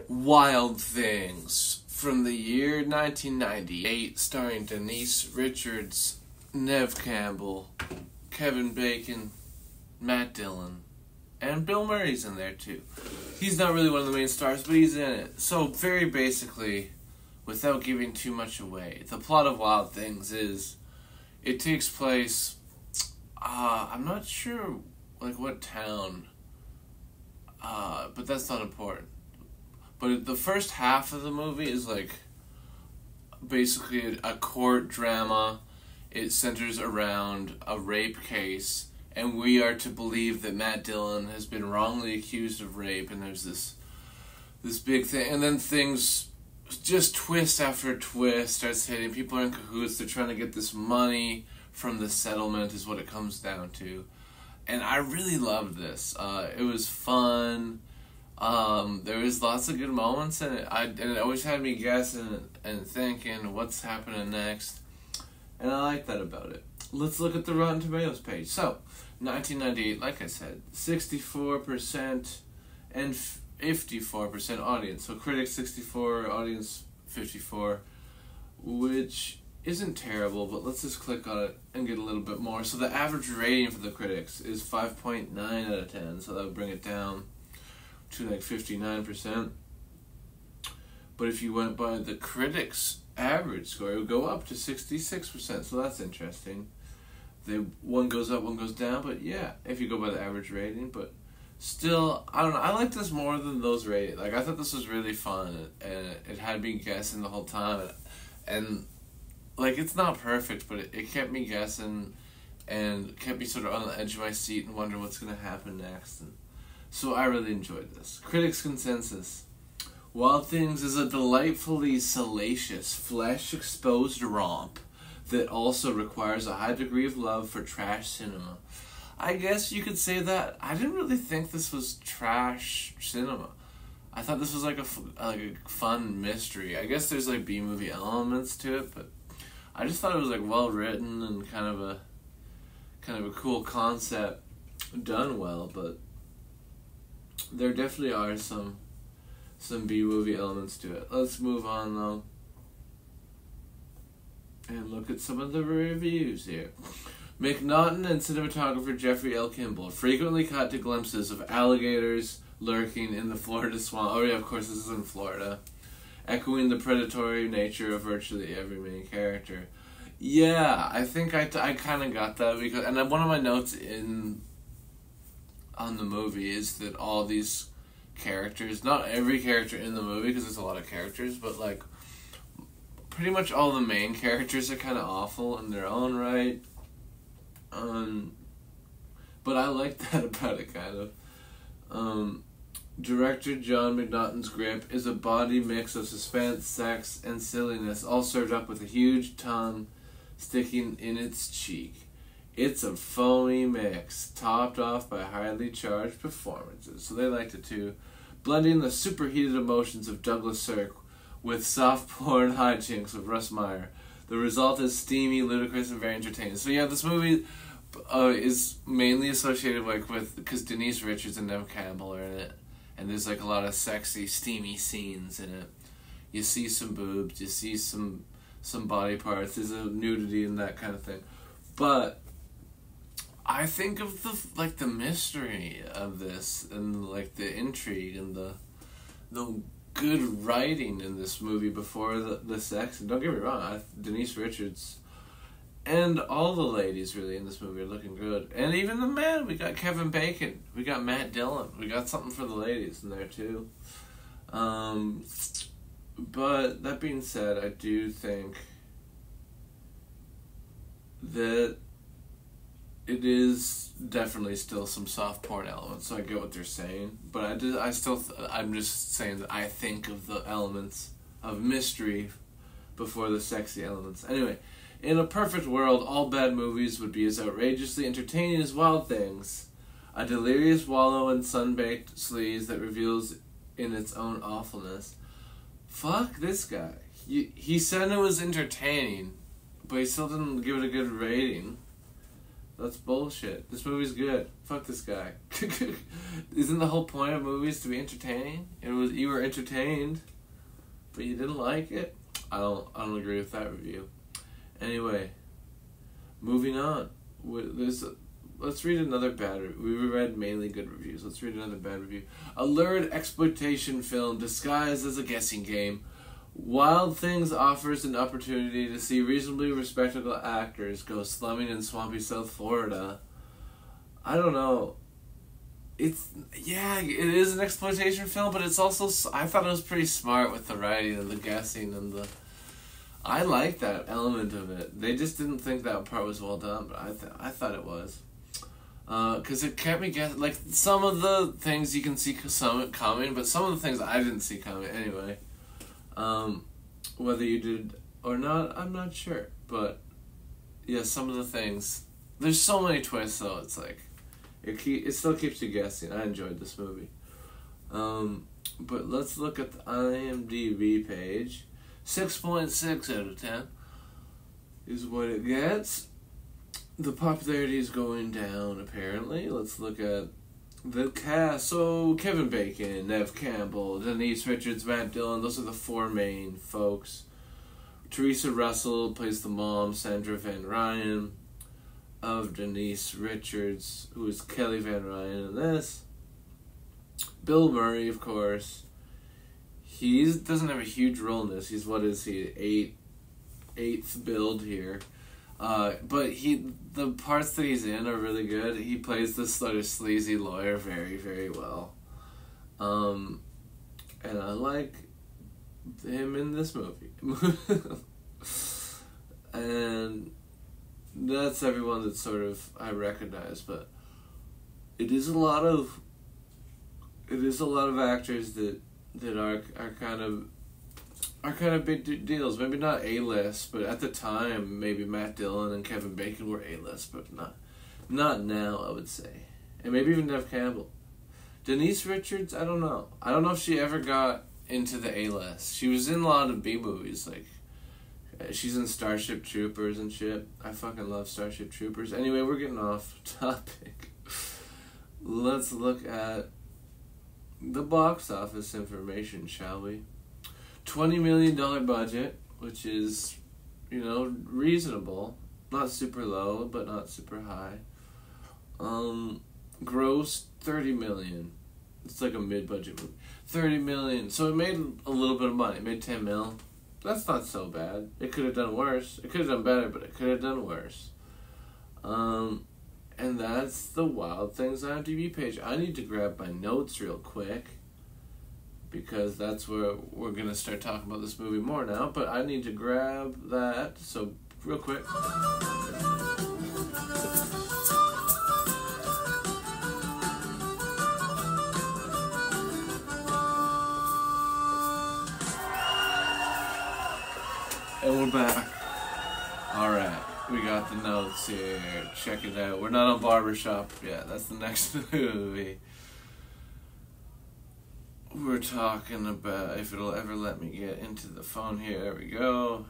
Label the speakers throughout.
Speaker 1: Wild Things from the year 1998, starring Denise Richards, Neve Campbell, Kevin Bacon, Matt Dillon, and Bill Murray's in there too. He's not really one of the main stars, but he's in it. So very basically, without giving too much away, the plot of Wild Things is, it takes place, I'm not sure what town, but that's not important. But the first half of the movie is basically a court drama. It centers around a rape case, and we are to believe that Matt Dillon has been wrongly accused of rape, and there's this big thing, and then things just twist after twist starts hitting. People are in cahoots. They're trying to get this money from the settlement is what it comes down to. And I really loved this. It was fun. There was lots of good moments in it. And it always had me guessing and thinking what's happening next. And I like that about it. Let's look at the Rotten Tomatoes page. So, 1998, like I said, 64% and 54% audience. So critics 64, audience 54, which isn't terrible, but let's just click on it and get a little bit more. So the average rating for the critics is 5.9 out of 10, so that would bring it down to 59%. But if you went by the critics' average score, it would go up to 66%, so that's interesting. One goes up, one goes down, but yeah, if you go by the average rating, but still, I don't know, I like this more than those ratings. I thought this was really fun, and it had me guessing the whole time, and it's not perfect, but it kept me guessing, and kept me sort of on the edge of my seat and wondering what's going to happen next, and so I really enjoyed this. Critics' consensus. Wild Things is a delightfully salacious, flesh-exposed romp that also requires a high degree of love for trash cinema. I guess you could say that. I didn't really think this was trash cinema. I thought this was a fun mystery. I guess there's B-movie elements to it, but I just thought it was well written and kind of a cool concept done well, but there definitely are some B-movie elements to it. Let's move on though and look at some of the reviews here. McNaughton and cinematographer Jeffrey L. Kimball frequently caught to glimpses of alligators lurking in the Florida swamp. Oh yeah, of course this is in Florida. Echoing the predatory nature of virtually every main character. Yeah, I think I kind of got that, because, and one of my notes on the movie is that all these characters, not every character in the movie, because there's a lot of characters, but pretty much all the main characters are kind of awful in their own right. But I like that about it, kind of. Director John McNaughton's grip is a body mix of suspense, sex, and silliness, all served up with a huge tongue sticking in its cheek. It's a foamy mix, topped off by highly charged performances. So they liked it too. Blending the superheated emotions of Douglas Sirk with soft porn hijinks of Russ Meyer. The result is steamy, ludicrous, and very entertaining. So yeah, this movie is mainly associated with, because Denise Richards and Neve Campbell are in it. And there's a lot of sexy, steamy scenes in it. You see some boobs, you see some body parts, there's a nudity and that kind of thing. But I think of the mystery of this, and the intrigue and the good writing in this movie before the sex. And don't get me wrong, Denise Richards and all the ladies really in this movie are looking good. And even the men, we got Kevin Bacon, we got Matt Dillon, we got something for the ladies in there too. But that being said, I do think that it is definitely still some soft porn elements, so I get what they're saying. But I'm just saying that I think of the elements of mystery before the sexy elements. Anyway, in a perfect world, all bad movies would be as outrageously entertaining as Wild Things. A delirious wallow in sun-baked sleaze that reveals in its own awfulness. Fuck this guy. He said it was entertaining, but he still didn't give it a good rating. That's bullshit. This movie's good. Fuck this guy. Isn't the whole point of movies to be entertaining? You were entertained, but you didn't like it? I don't agree with that review. Anyway, moving on. Let's read another bad review. We read mainly good reviews. Let's read another bad review. A lurid exploitation film disguised as a guessing game. Wild Things offers an opportunity to see reasonably respectable actors go slumming in swampy South Florida. I don't know. It is an exploitation film, but it's also, I thought it was pretty smart with the writing and the guessing and the... I like that element of it. They just didn't think that part was well done, but I thought it was. Because it kept me guessing. Like, some of the things you can see coming, but some of the things I didn't see coming anyway. Whether you did or not, I'm not sure. But, yeah, some of the things... There's so many twists, though. It's like... It still keeps you guessing. I enjoyed this movie. But let's look at the IMDb page. 6.6 out of 10 is what it gets. The popularity is going down, apparently. Let's look at the cast. So, Kevin Bacon, Neve Campbell, Denise Richards, Matt Dillon. Those are the four main folks. Teresa Russell plays the mom, Sandra Van Ryan, of Denise Richards, who is Kelly Van Ryan in this. Bill Murray, of course. He doesn't have a huge role in this. He's, what is he, eighth build here. But the parts that he's in are really good. He plays this sort of sleazy lawyer very, very well. And I like him in this movie. And that's everyone that sort of I recognize, but it is a lot of actors that are kind of big deals. Maybe not A-list, but at the time, maybe Matt Dillon and Kevin Bacon were A-list, but not now, I would say. And maybe even Neve Campbell. Denise Richards, I don't know. I don't know if she ever got into the A-list. She was in a lot of B-movies, like, she's in Starship Troopers and shit. I fucking love Starship Troopers. Anyway, we're getting off topic. Let's look at the box office information, shall we? $20 million budget, which is, reasonable. Not super low, but not super high. Gross, $30 million. It's like a mid-budget movie. $30 million. So it made a little bit of money. It made $10 million. That's not so bad. It could have done worse. It could have done better, but it could have done worse. And that's the Wild Things IMDb page. I need to grab my notes real quick, because that's where we're going to start talking about this movie more now. But I need to grab that. So, real quick. And we're back. Alright, we got the notes here. Check it out. We're not on Barbershop yet. That's the next movie. We're talking about, if it'll ever let me get into the phone here. There we go.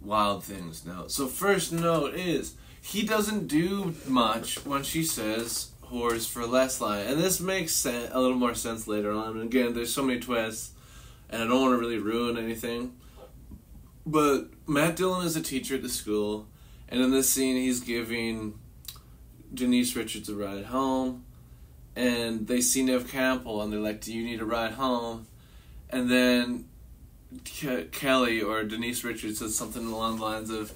Speaker 1: Wild Things note. So first note is, he doesn't do much when she says whores for less line. And this makes a little more sense later on. And again, there's so many twists, and I don't want to really ruin anything. But Matt Dillon is a teacher at the school, and in this scene he's giving Denise Richards a ride home, and they see Neve Campbell, and they're like, do you need a ride home? And then Kelly or Denise Richards says something along the lines of,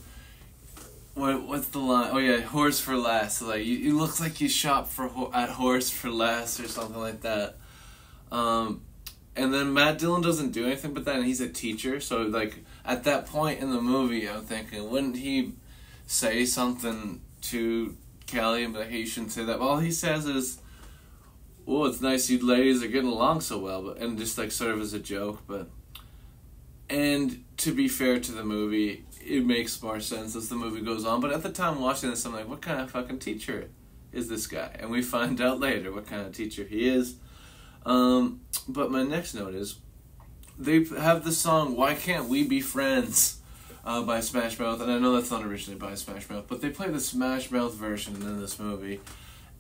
Speaker 1: what's the line? Oh yeah, horse for less. So like, you look like you shop at Horse for Less or something like that. And then Matt Dillon doesn't do anything but that, and he's a teacher, so like, at that point in the movie, I'm thinking, wouldn't he say something to Kelly and be like, hey, you shouldn't say that? But all he says is, oh, it's nice you ladies are getting along so well, and just like sort of as a joke, but... And to be fair to the movie, it makes more sense as the movie goes on, but at the time watching this, I'm like, what kind of fucking teacher is this guy? And we find out later what kind of teacher he is. But my next note is, they have the song, Why Can't We Be Friends? by Smash Mouth, and I know that's not originally by Smash Mouth, but they play the Smash Mouth version in this movie,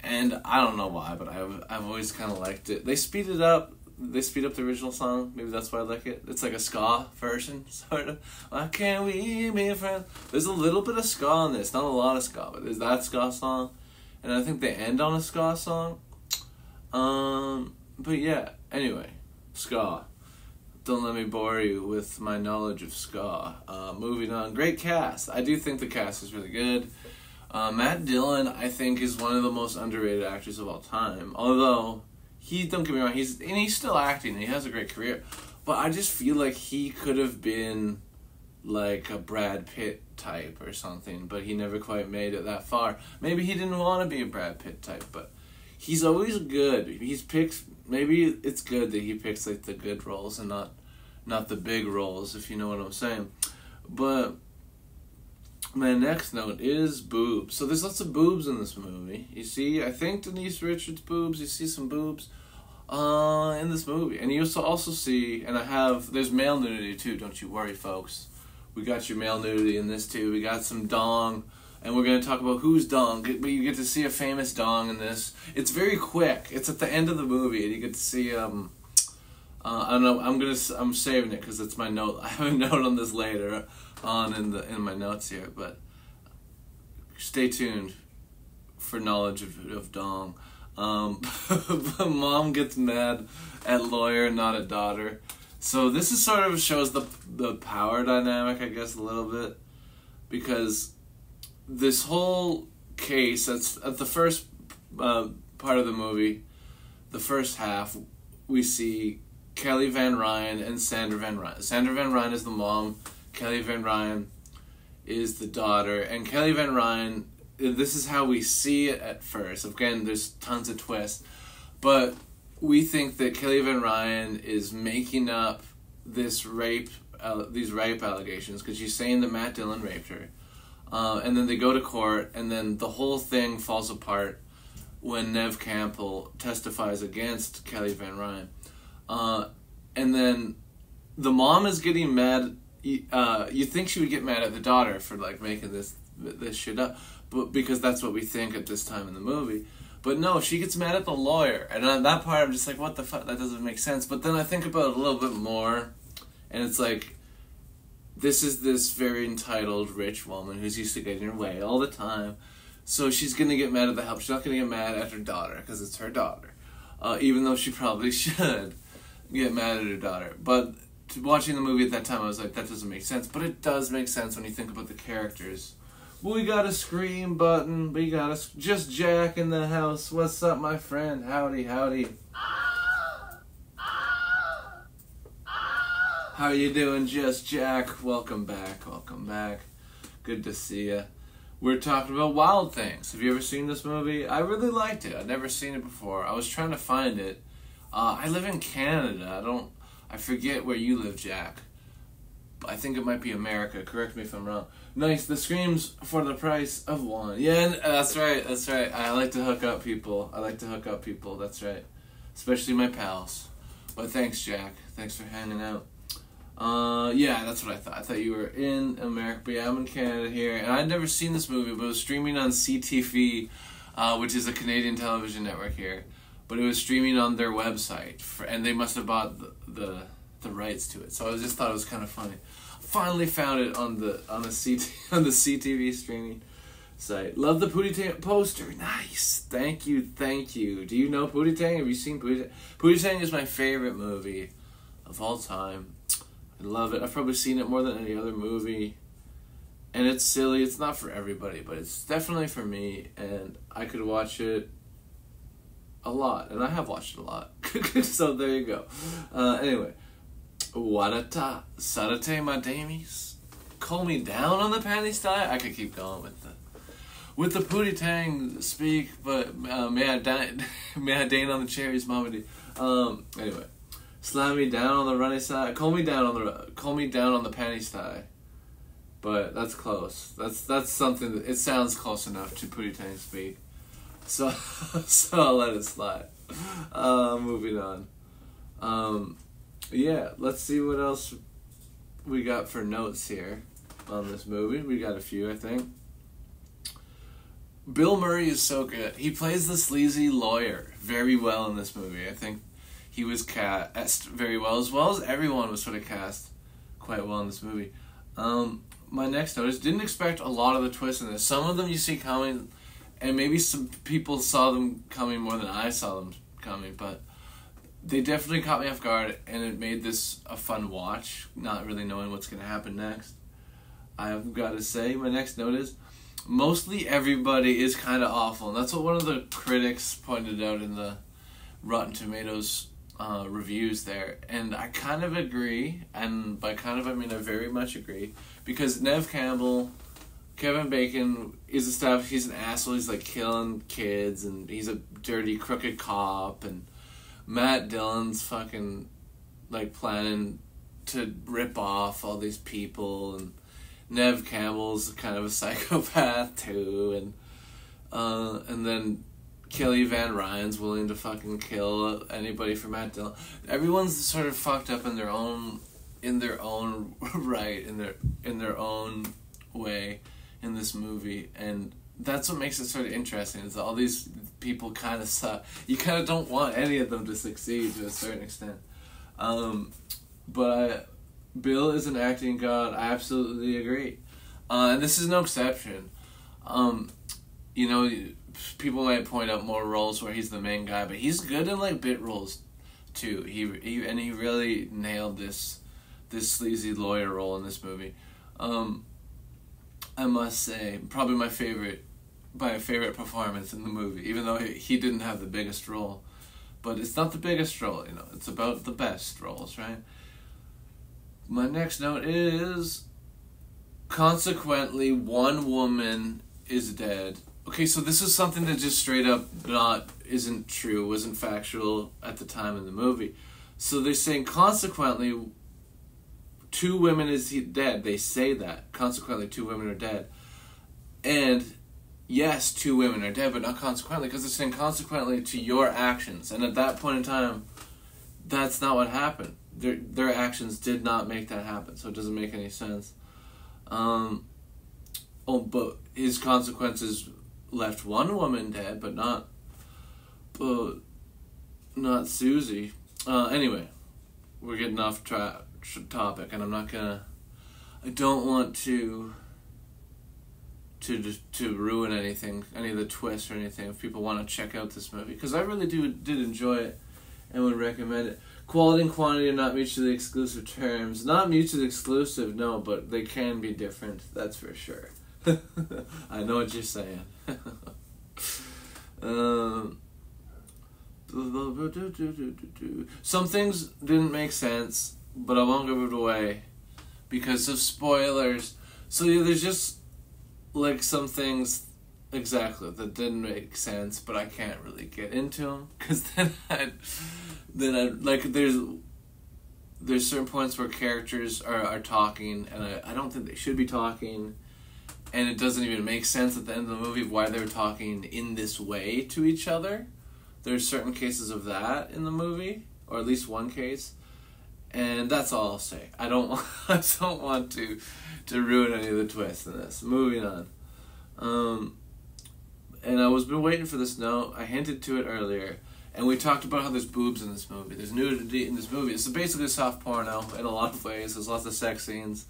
Speaker 1: and I don't know why, but I've always kind of liked it. They speed it up. They speed up the original song. Maybe that's why I like it. It's like a ska version, sort of. Why can't we be friends? There's a little bit of ska in this. Not a lot of ska, but there's that ska song. And I think they end on a ska song. But yeah, anyway. Ska. Don't let me bore you with my knowledge of ska. Moving on. Great cast. I do think the cast is really good. Matt Dillon, I think, is one of the most underrated actors of all time. Although... don't get me wrong, he's still acting, and he has a great career, but I just feel like he could have been like a Brad Pitt type or something, but he never quite made it that far. Maybe he didn't want to be a Brad Pitt type, but he's always good. Maybe it's good that he picks like the good roles and not the big roles, if you know what I'm saying. But my next note is boobs. So there's lots of boobs in this movie. You see, I think Denise Richards' boobs. You see some boobs in this movie. And you also see, and there's male nudity too, don't you worry, folks. We got your male nudity in this too. We got some dong, and we're going to talk about whose dong. But you get to see a famous dong in this. It's very quick. It's at the end of the movie, and you get to see, I don't know, I'm saving it because it's my note. I have a note on this later on in my notes here, but stay tuned for knowledge of dong. Mom gets mad at lawyer, not at daughter. So this is sort of shows the power dynamic, I guess, a little bit, because this whole case, that's at the first part of the movie, the first half, we see Kelly Van Ryan and Sandra Van Ryan. Sandra Van Ryan is the mom, Kelly Van Ryan is the daughter, and Kelly Van Ryan, this is how we see it at first. Again, there's tons of twists, but we think that Kelly Van Ryan is making up these rape allegations because she's saying that Matt Dillon raped her, and then they go to court, and then the whole thing falls apart when Neve Campbell testifies against Kelly Van Ryan, and then the mom is getting mad. You think she would get mad at the daughter for like making this shit up, but because that's what we think at this time in the movie. But no, she gets mad at the lawyer, and on that part I'm just like, what the fuck, that doesn't make sense. But then I think about it a little bit more, and it's like, this is this very entitled rich woman who's used to getting her way all the time, so she's gonna get mad at the help. She's not gonna get mad at her daughter because it's her daughter, even though she probably should get mad at her daughter. But watching the movie at that time, I was like, that doesn't make sense. But it does make sense when you think about the characters. We got a scream button. We got just Jack in the house. What's up, my friend? Howdy, howdy. How you doing, Just Jack? Welcome back. Welcome back. Good to see ya. We're talking about Wild Things. Have you ever seen this movie? I really liked it. I'd never seen it before. I was trying to find it. I live in Canada. I forget where you live, Jack. I think it might be America. Correct me if I'm wrong. Nice. The screams for the price of one. Yeah, that's right. That's right. I like to hook up people. That's right. Especially my pals. But thanks, Jack. Thanks for hanging out. Yeah, that's what I thought. I thought you were in America. But yeah, I'm in Canada here. And I'd never seen this movie, but it was streaming on CTV, which is a Canadian television network here. But it was streaming on their website. And they must have bought the rights to it. So I just thought it was kind of funny. Finally found it on the CTV streaming site. Love the Pootie Tang poster. Nice. Thank you. Do you know Pootie Tang? Have you seen Pootie Tang? Pootie Tang is my favorite movie of all time. I love it. I've probably seen it more than any other movie. And it's silly. It's not for everybody, but it's definitely for me. And I could watch it a lot. And I have watched it a lot. So there you go. Anyway. Wadata Sarate my damies. Call me down on the panty style. I could keep going with the Pootie Tang speak, but may I dine on the cherries, mama D. Anyway, slam me down on the runny side. Call me down on the panty style. But that's close. That's something that it sounds close enough to Pootie Tang speak. So I'll let it slide. Moving on. Yeah, let's see what else we got for notes here. on this movie. We got a few, I think. Bill Murray is so good. He plays the sleazy lawyer very well in this movie. I think he was cast very well as everyone was sort of cast quite well in this movie. My next note is, didn't expect a lot of the twists in this. Some of them you see coming, and maybe some people saw them coming more than I saw them coming, but they definitely caught me off guard, and it made this a fun watch, not really knowing what's going to happen next. I've got to say, my next note is, mostly everybody is kind of awful, and that's what one of the critics pointed out in the Rotten Tomatoes reviews there, and I kind of agree, and by kind of I mean I very much agree, because Neve Campbell, Kevin Bacon is established, he's an asshole, he's like killing kids, and he's a dirty, crooked cop, and Matt Dillon's fucking like planning to rip off all these people, and Neve Campbell's kind of a psychopath too, and then Kelly Van Ryan's willing to fucking kill anybody for Matt Dillon. Everyone's sort of fucked up in their own right, in their own way in this movie, and that's what makes it sort of interesting. Is that all these people kind of suck. You kind of don't want any of them to succeed to a certain extent. But Bill is an acting god. I absolutely agree, and this is no exception. You know, people might point out more roles where he's the main guy, but he's good in like bit roles too. He really nailed this sleazy lawyer role in this movie. I must say, probably my favorite performance in the movie, even though he didn't have the biggest role. But it's not the biggest role, you know. It's about the best roles, right? My next note is, consequently, one woman is dead. Okay, so this is something that just straight up isn't true, wasn't factual at the time in the movie. So they're saying, consequently, 2 women is dead. They say that. Consequently, 2 women are dead. And yes, 2 women are dead, but not consequently, because they're saying consequently to your actions. And at that point in time, that's not what happened. Their actions did not make that happen, so it doesn't make any sense. But his consequences left 1 woman dead, but not Susie. Anyway, we're getting off topic, and I don't want to ruin anything, any of the twists or anything, if people want to check out this movie, because I really did enjoy it and would recommend it. Quality and quantity are not mutually exclusive terms. Not mutually exclusive, no, but they can be different, that's for sure. I know what you're saying. Some things didn't make sense, but I won't give it away because of spoilers. So yeah, there's just like some things exactly that didn't make sense, but I can't really get into them because then I like there's certain points where characters are talking, and I don't think they should be talking, and it doesn't even make sense at the end of the movie why they're talking in this way to each other. There's certain cases of that in the movie, or at least one case, and that's all I'll say. I don't want to ruin any of the twists in this. Moving on. And I was been waiting for this note. I hinted to it earlier, and we talked about how there's boobs in this movie. There's nudity in this movie. It's basically a soft porno in a lot of ways. There's lots of sex scenes.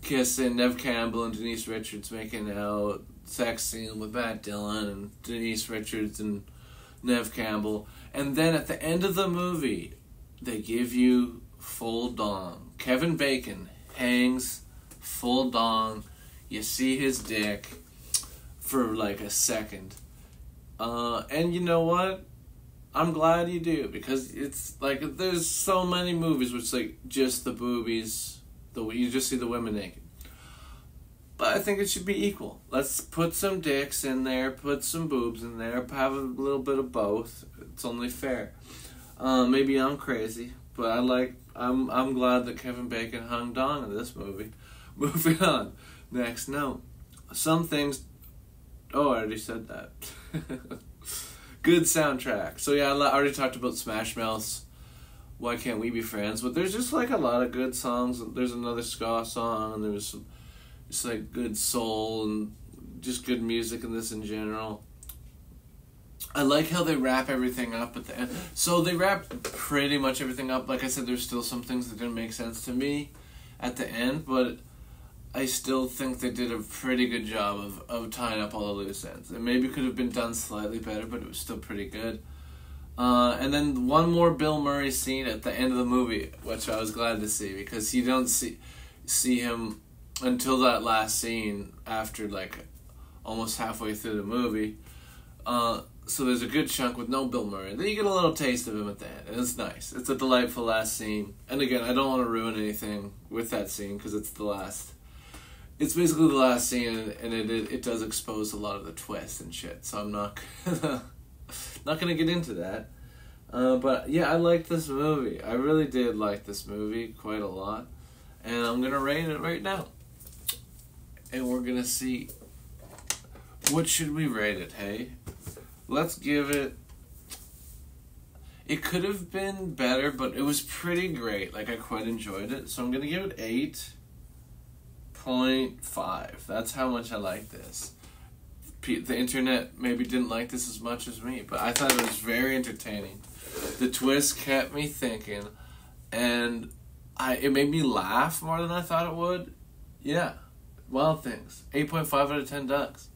Speaker 1: Kissing, Neve Campbell and Denise Richards making out, sex scene with Matt Dillon and Denise Richards and Neve Campbell. And then at the end of the movie, they give you full dong. Kevin Bacon hangs full dong. You see his dick for like a second. And you know what? I'm glad you do, because it's like there's so many movies which like just the boobies, you just see the women naked. But I think it should be equal. Let's put some dicks in there, put some boobs in there, have a little bit of both. It's only fair. Maybe I'm crazy, but I'm glad that Kevin Bacon hung dong in this movie. Moving on. Next note. Some things. Oh, I already said that. Good soundtrack. So yeah, I already talked about Smash Mouth's Why Can't We Be Friends? But there's just like a lot of good songs. There's another ska song, and there was some It's like good soul and just good music in this in general. I like how they wrap everything up at the end. So they wrap pretty much everything up. Like I said, there's still some things that didn't make sense to me at the end, but I still think they did a pretty good job of tying up all the loose ends. It maybe could have been done slightly better, but it was still pretty good. And then one more Bill Murray scene at the end of the movie, which I was glad to see, because you don't see him until that last scene after like almost halfway through the movie. So there's a good chunk with no Bill Murray. Then you get a little taste of him at the end, and it's nice. It's a delightful last scene. And again, I don't want to ruin anything with that scene because it's the last. It's basically the last scene, and it does expose a lot of the twists and shit. So I'm not gonna get into that. But yeah, I like this movie. I really did like this movie quite a lot, and I'm gonna rate it right now. And we're gonna see what should we rate it. Hey. Let's give it... It could have been better, but it was pretty great. Like, I quite enjoyed it. So I'm going to give it 8.5. That's how much I like this. The internet maybe didn't like this as much as me, but I thought it was very entertaining. The twist kept me thinking, and it made me laugh more than I thought it would. Yeah. Wild Things. 8.5 out of 10 ducks.